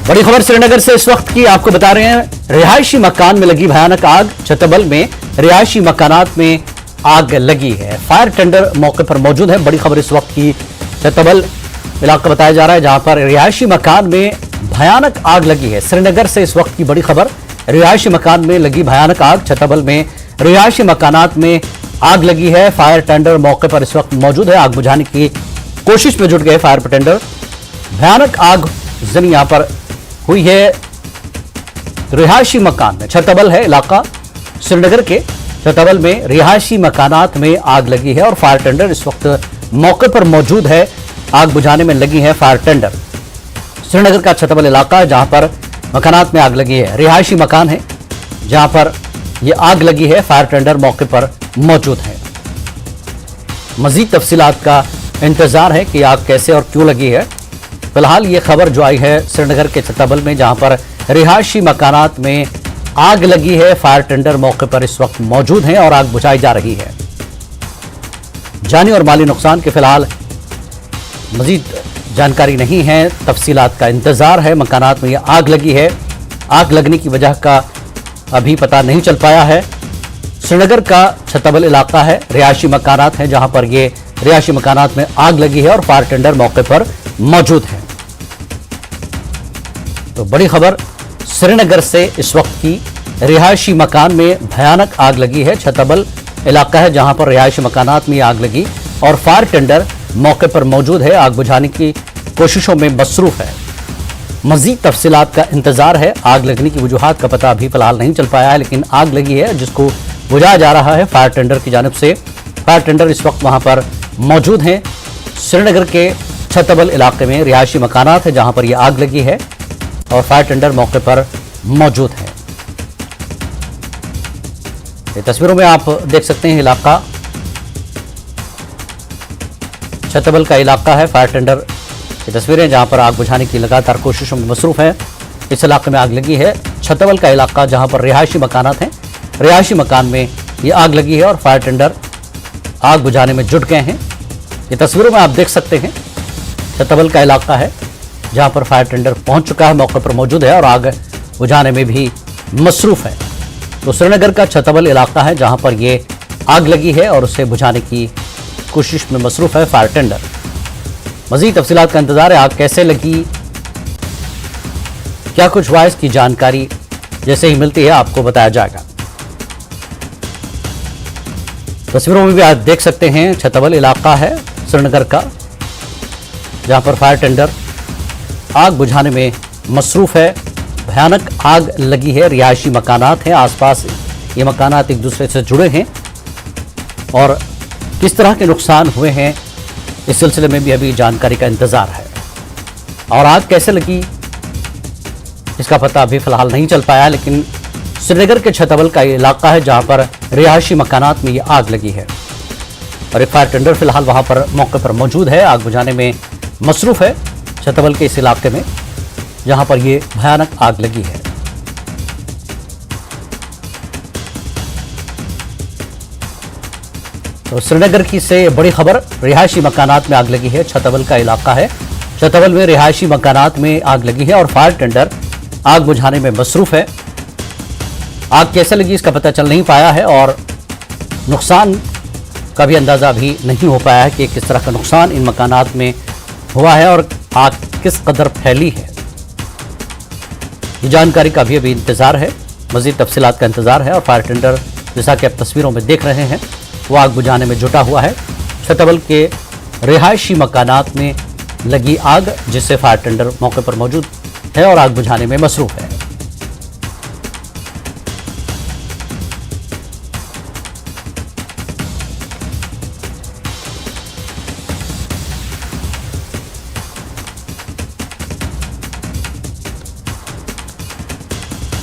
बड़ी खबर श्रीनगर से इस वक्त की आपको बता रहे हैं। रिहायशी मकान में लगी भयानक आग। छतबल में रिहायशी मकानात में आग लगी है। फायर टेंडर मौके पर मौजूद है। बड़ी खबर इस वक्त की छतबल इलाका बताया जा रहा है, जहां पर रिहायशी मकान में भयानक आग लगी है। श्रीनगर से इस वक्त की बड़ी खबर, रिहायशी मकान में लगी भयानक आग। छतबल में रिहायशी मकानात में आग लगी है। फायर टेंडर मौके पर इस वक्त मौजूद है। आग बुझाने की कोशिश में जुट गए फायर टेंडर। भयानक आग जनी यहां पर हुई है रिहायशी मकान में। छतबल है इलाका श्रीनगर के। छतबल में रिहायशी मकानात में आग लगी है और फायर टेंडर इस वक्त मौके पर मौजूद है। आग बुझाने में लगी है फायर टेंडर। श्रीनगर का छतबल इलाका है, जहां पर मकानात में आग लगी है। रिहायशी मकान है जहां पर यह आग लगी है। फायर टेंडर मौके पर मौजूद है। मजीद तफसीलात का इंतजार है कि आग कैसे और क्यों लगी है। फिलहाल ये खबर जो आई है श्रीनगर के छतबल में, जहां पर रिहायशी मकानात में आग लगी है। फायर टेंडर मौके पर इस वक्त मौजूद हैं और आग बुझाई जा रही है। जानी और माली नुकसान के फिलहाल मजीद जानकारी नहीं है। तफसीलात का इंतजार है। मकानात में यह आग लगी है। आग लगने की वजह का अभी पता नहीं चल पाया है। श्रीनगर का छतबल इलाका है, रिहायशी मकानात हैं, जहां पर ये रिहायशी मकानात में आग लगी है और फायर टेंडर मौके पर मौजूद है। तो बड़ी खबर श्रीनगर से इस वक्त की, रिहायशी मकान में भयानक आग लगी है। छतबल इलाका है जहां पर रिहायशी मकानात में आग लगी और फायर टेंडर मौके पर मौजूद है। आग बुझाने की कोशिशों में मसरूफ है। मजीद तफसीलात का इंतजार है। आग लगने की वजूहात का पता अभी फिलहाल नहीं चल पाया है, लेकिन आग लगी है जिसको बुझाया जा रहा है फायर टेंडर की जानिब से। फायर टेंडर इस वक्त वहां पर मौजूद हैं। श्रीनगर के छतबल इलाके में रिहायशी मकानात है जहां पर यह आग लगी है और फायर टेंडर मौके पर मौजूद है। ये तस्वीरों में आप देख सकते हैं इलाका छतबल का इलाका है। फायर टेंडर की तस्वीरें जहां पर आग बुझाने की लगातार कोशिशों में मसरूफ है। इस इलाके में आग लगी है। छतबल का इलाका जहां पर रिहायशी मकानात हैं, रिहायशी मकान में यह आग लगी है और फायर टेंडर आग बुझाने में जुट गए हैं। ये तस्वीरों में आप देख सकते हैं छतबल का इलाका है जहां पर फायर टेंडर पहुंच चुका है, मौके पर मौजूद है और आग बुझाने में भी मसरूफ है। तो श्रीनगर का छतबल इलाका है जहां पर यह आग लगी है और उसे बुझाने की कोशिश में मसरूफ है फायर टेंडर। मजीद तफसीलात का इंतजार है। आग कैसे लगी, क्या कुछ हुआ, इसकी जानकारी जैसे ही मिलती है आपको बताया जाएगा। तस्वीरों में भी आप देख सकते हैं छतबल इलाका है श्रीनगर का, जहां पर फायर टेंडर आग बुझाने में मसरूफ है। भयानक आग लगी है। रिहायशी मकानात हैं, आसपास ये मकानात एक दूसरे से जुड़े हैं और किस तरह के नुकसान हुए हैं इस सिलसिले में भी अभी जानकारी का इंतजार है। और आग कैसे लगी इसका पता अभी फिलहाल नहीं चल पाया, लेकिन श्रीनगर के छतबल का इलाका है जहां पर रिहायशी मकानात में ये आग लगी है और एक फायर टेंडर फिलहाल वहां पर मौके पर मौजूद है। आग बुझाने में मसरूफ है छतबल के इस इलाके में जहां पर ये भयानक आग लगी है। तो श्रीनगर की से बड़ी खबर, रिहायशी मकानात में आग लगी है। छतबल का इलाका है, छतबल में रिहायशी मकानात में आग लगी है और फायर टेंडर आग बुझाने में मसरूफ है। आग कैसे लगी इसका पता चल नहीं पाया है और नुकसान का भी अंदाजा अभी नहीं हो पाया है कि किस तरह का नुकसान इन मकानात में हुआ है और आग किस कदर फैली है। ये जानकारी का भी अभी इंतजार है। मजीद तफसीलात का इंतजार है और फायर टेंडर जैसा कि आप तस्वीरों में देख रहे हैं वो आग बुझाने में जुटा हुआ है। छतबल के रिहायशी मकानात में लगी आग, जिससे फायर टेंडर मौके पर मौजूद है और आग बुझाने में मसरूफ है।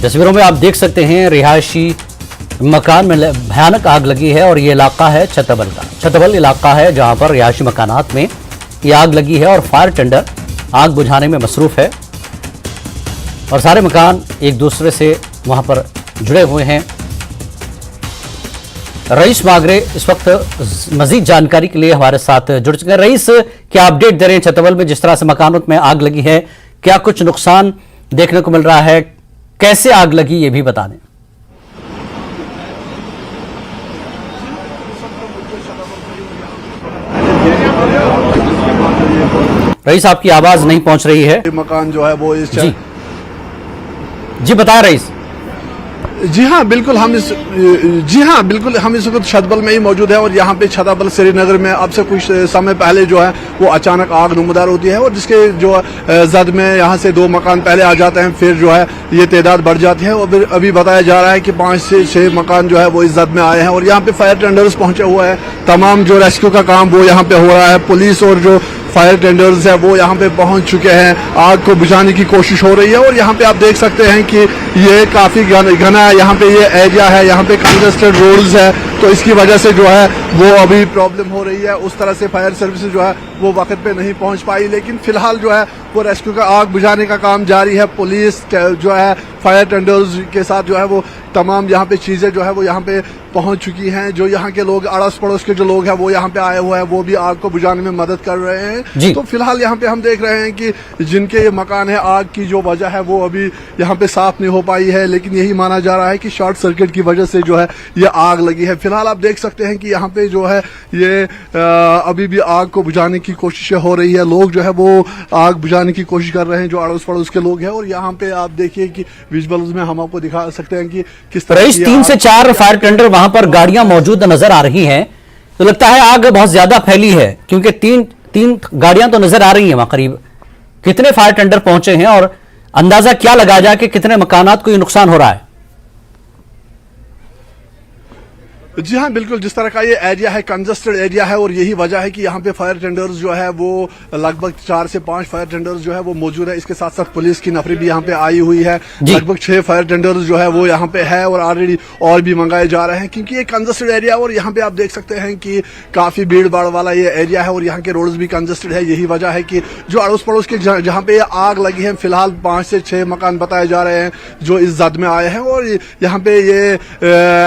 तस्वीरों में आप देख सकते हैं रिहायशी मकान में भयानक आग लगी है और ये इलाका है छतबल का। छतबल इलाका है जहां पर रिहायशी मकानात में ये आग लगी है और फायर टेंडर आग बुझाने में मसरूफ है और सारे मकान एक दूसरे से वहां पर जुड़े हुए हैं। रईस मागरे इस वक्त मजीद जानकारी के लिए हमारे साथ जुड़ चुके हैं। रईस, क्या अपडेट दे रहे हैं छतबल में जिस तरह से मकानों में आग लगी है, क्या कुछ नुकसान देखने को मिल रहा है। कैसे आग लगी ये भी बता दें। रईस, आपकी आवाज नहीं पहुंच रही है। मकान जो है वो इस जी बताएं रईस। जी हाँ बिल्कुल हम इस वक्त छतबल में ही मौजूद है और यहाँ पे छतबल श्रीनगर में अब से कुछ समय पहले जो है वो अचानक आग नमदार होती है और जिसके जो जद में यहाँ से 2 मकान पहले आ जाते हैं, फिर जो है ये तादाद बढ़ जाती है और अभी बताया जा रहा है कि 5 से 6 मकान जो है वो इस जद में आए हैं और यहाँ पे फायर टेंडर्स पहुंचे हुए हैं। तमाम जो रेस्क्यू का काम वो यहाँ पे हो रहा है। पुलिस और जो फायर टेंडर्स है वो यहाँ पे पहुंच चुके हैं। आग को बुझाने की कोशिश हो रही है और यहाँ पे आप देख सकते हैं कि ये काफी घना है। यहाँ पे ये एरिया है, यहाँ पे कंजेस्टेड रोड्स है, तो इसकी वजह से जो है वो अभी प्रॉब्लम हो रही है। उस तरह से फायर सर्विसेज जो है वो वक्त पे नहीं पहुंच पाई, लेकिन फिलहाल जो है वो रेस्क्यू का आग बुझाने का काम जारी है। पुलिस जो है फायर टेंडर्स के साथ जो है वो तमाम यहाँ पे चीजें जो है वो यहाँ पे पहुंच चुकी हैं। जो यहाँ के लोग अड़ोस पड़ोस के जो लोग हैं वो यहाँ पे आए हुए हैं, वो भी आग को बुझाने में मदद कर रहे हैं। तो फिलहाल यहाँ पे हम देख रहे हैं कि जिनके ये मकान है, आग की जो वजह है वो अभी यहाँ पे साफ नहीं हो पाई है, लेकिन यही माना जा रहा है कि शॉर्ट सर्किट की वजह से जो है ये आग लगी है। फिलहाल आप देख सकते हैं कि यहाँ पे जो है ये अभी भी आग को बुझाने की कोशिशें हो रही है। लोग जो है वो आग बुझाने की कोशिश कर रहे हैं, जो अड़ोस पड़ोस के लोग हैं। और यहाँ पे आप देखिए कि विजुअल्स में हम आपको दिखा सकते हैं कि किस तरह 3 से 4 फायर टेंडर वहां पर गाड़ियां मौजूद नजर आ रही हैं। तो लगता है आग बहुत ज्यादा फैली है, क्योंकि तीन गाड़ियां तो नजर आ रही हैं। वहां करीब कितने फायर टेंडर पहुंचे हैं और अंदाजा क्या लगाया जाए कि कितने मकानात को ये नुकसान हो रहा है? जी हाँ बिल्कुल, जिस तरह का ये एरिया है कंजेस्टेड एरिया है और यही वजह है कि यहाँ पे फायर टेंडर्स जो है वो लगभग 4 से 5 फायर टेंडर्स जो है वो मौजूद है। इसके साथ साथ पुलिस की नफरी भी यहाँ पे आई हुई है। लगभग 6 फायर टेंडर्स जो है वो यहाँ पे है और ऑलरेडी और भी मंगाए जा रहे हैं, क्योंकि ये कंजेस्टेड एरिया और यहाँ पे आप देख सकते हैं कि काफी भीड़ भाड़ वाला ये एरिया है और यहाँ के रोड्स भी कंजेस्टेड है। यही वजह है कि जो अड़ोस पड़ोस के जहाँ पे आग लगी है, फिलहाल 5 से 6 मकान बताए जा रहे हैं जो इस जद में आए हैं और यहाँ पे ये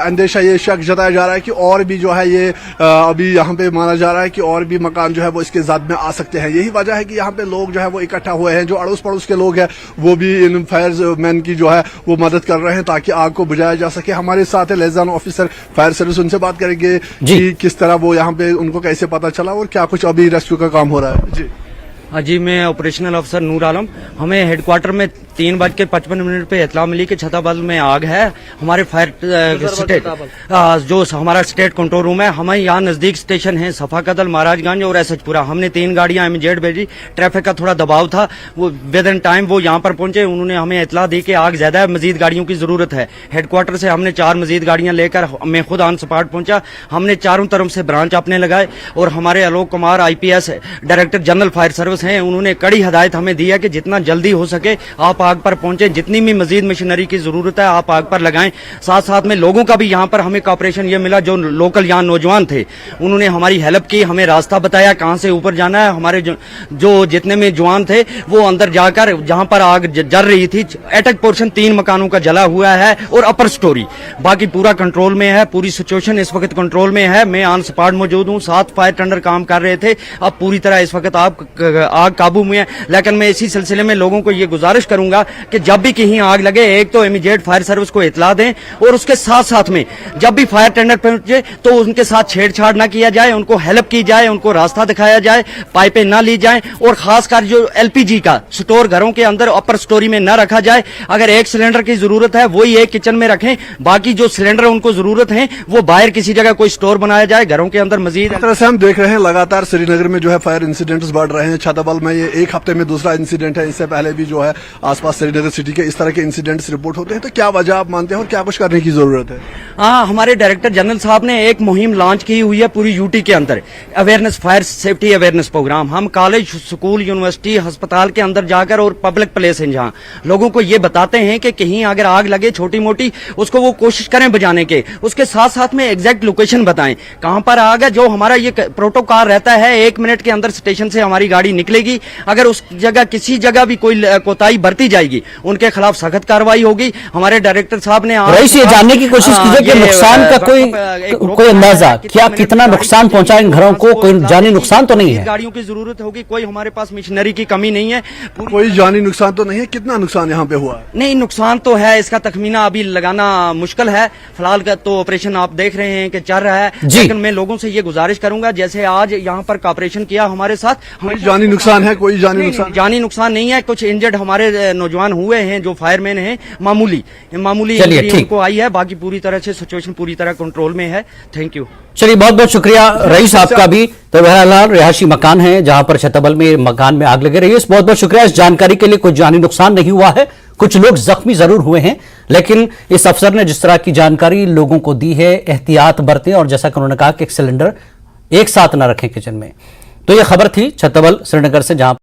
अंदेशा, ये शक जताया जा रहा है कि और भी जो है ये अभी यहाँ पे माना जा रहा है कि और भी मकान जो है वो इसके जद में आ सकते हैं। यही वजह है कि यहाँ पे लोग जो है वो इकट्ठा हुए हैं। जो अड़ोस पड़ोस के लोग हैं वो भी इन फायरमैन की जो है वो मदद कर रहे हैं ताकि आग को बुझाया जा सके। हमारे साथ है लियाजन ऑफिसर फायर सर्विस, उनसे बात करेंगे कि किस तरह वो यहाँ पे उनको कैसे पता चला और क्या कुछ अभी रेस्क्यू का काम हो रहा है। जी जी, मैं ऑपरेशनल अफसर नूर आलम। हमें हेडक्वार्टर में 3:55 पे इतला मिली कि छतबल में आग है। हमारे फायर स्टेट जो हमारा स्टेट कंट्रोल रूम है, हमें यहाँ नजदीक स्टेशन है सफाकदल, महाराजगंज और एसएचपुरा। हमने 3 गाड़ियां इमीडिएट भेजी। ट्रैफिक का थोड़ा दबाव था, वो विद इन टाइम वो यहाँ पर पहुंचे। उन्होंने हमें इतला दी कि आग ज्यादा है, मजीद गाड़ियों की जरूरत है। हेडक्वार्टर से हमने 4 मजीद गाड़ियां लेकर मैं खुद ऑन स्पॉट पहुंचा। हमने चारों तरफ से ब्रांच अपने लगाए और हमारे Alok Kumar IPS director general fire service हैं, उन्होंने कड़ी हदायत हमें दी है कि जितना जल्दी हो सके आप आग पर पहुंचे। जितनी भी मजीद मशीनरी की जरूरत है आप आग पर लगाएं। साथ साथ में लोगों का भी यहाँ पर हमें कॉपरेशन ये मिला। जो लोकल यहाँ नौजवान थे उन्होंने हमारी हेल्प की, हमें रास्ता बताया कहाँ से ऊपर जाना है। हमारे जो जितने में जवान थे वो अंदर जाकर जहाँ पर आग जल रही थी, अटैक पोर्शन 3 मकानों का जला हुआ है और अपर स्टोरी, बाकी पूरा कंट्रोल में है। पूरी सिचुएशन इस वक्त कंट्रोल में है। मैं ऑन स्पॉट मौजूद हूँ। 7 फायर टेंडर काम कर रहे थे। अब पूरी तरह इस वक्त आग काबू में है। लेकिन मैं इसी सिलसिले में लोगों को ये गुजारिश करूंगा कि जब भी कहीं आग लगे, एक तो इमीडिएट फायर सर्विस को इतला दें और उसके साथ साथ में जब भी फायर टेंडर पहुंचे तो उनके साथ छेड़छाड़ ना किया जाए, उनको हेल्प की जाए, उनको रास्ता दिखाया जाए, पाइपें ना ली जाए और खासकर जो LPG का स्टोर घरों के अंदर अपर स्टोरी में न रखा जाए। अगर 1 सिलेंडर की जरूरत है वही एक किचन में रखें, बाकी जो सिलेंडर उनको जरूरत है वो बाहर किसी जगह कोई स्टोर बनाया जाए घरों के अंदर। मजीद इस तरह से हम देख रहे हैं लगातार श्रीनगर में जो है फायर इंसिडेंट्स बढ़ रहे हैं। छतबल में ये 1 हफ्ते में दूसरा इंसिडेंट है। इससे पहले भी जो है आसपास श्रीनगर सिटी के इस तरह के इंसिडेंट्स रिपोर्ट होते हैं। तो क्या वजह आप मानते हैं और क्या कुछ करने की जरूरत है? हाँ, हमारे डायरेक्टर जनरल साहब ने एक मुहिम लॉन्च की हुई है पूरी यूटी के अंदर, awareness, fire safety awareness programme. हम कॉलेज, स्कूल, यूनिवर्सिटी, अस्पताल के अंदर जाकर और पब्लिक प्लेस है जहाँ लोगों को ये बताते हैं कि कहीं अगर आग लगे छोटी मोटी, उसको वो कोशिश करें बुझाने के। उसके साथ साथ में एग्जैक्ट लोकेशन बताएं कहां पर आग है। जो हमारा ये प्रोटोकॉल रहता है 1 मिनट के अंदर स्टेशन से हमारी गाड़ी निकलेगी। अगर उस जगह किसी जगह भी कोई कोताही बरती जाएगी, उनके खिलाफ सख्त कार्रवाई होगी। हमारे डायरेक्टर साहब ने आज- रईस, ये जानने की कोशिश कीजिए कि नुकसान का कोई अंदाजा क्या, कितना नुकसान पहुंचा इन घरों को? कोई जानी नुकसान तो नहीं है? गाड़ियों की जरूरत होगी, कोई हमारे पास मशीनरी की कमी नहीं है। कोई जानी नुकसान तो नहीं है? कितना नुकसान यहाँ पे हुआ है? नहीं, नुकसान तो है, इसका तखमीना अभी लगाना मुश्किल है। फिलहाल का तो ऑपरेशन आप देख रहे हैं कि चल रहा है, लेकिन मैं लोगों से ये गुजारिश करूंगा, जैसे आज यहाँ पर कॉपरेशन किया हमारे साथ, कोई जानी नुकसान है? कोई जानी नुकसान? जानी नुकसान नहीं है। कुछ इंजर्ड हमारे नौजवान हुए हैं जो फायरमैन हैं, मामूली चलिए, इंजरी ठीक। उनको आई है, बाकी पूरी तरह से सिचुएशन पूरी तरह कंट्रोल में है। Thank you. चलिए, बहुत बहुत शुक्रिया रईस आपका भी। तो बहरहाल रिहायशी मकान है जहां पर छतबल में मकान में आग लगी रही है। बहुत बहुत शुक्रिया इस जानकारी के लिए। कोई जानी नुकसान नहीं हुआ है, कुछ लोग जख्मी जरूर हुए हैं, लेकिन इस अफसर ने जिस तरह की जानकारी लोगों को दी है, एहतियात बरतें और जैसा कि उन्होंने कहा कि एक सिलेंडर एक साथ न रखें किचन में। तो यह खबर थी छतबल श्रीनगर से, जहां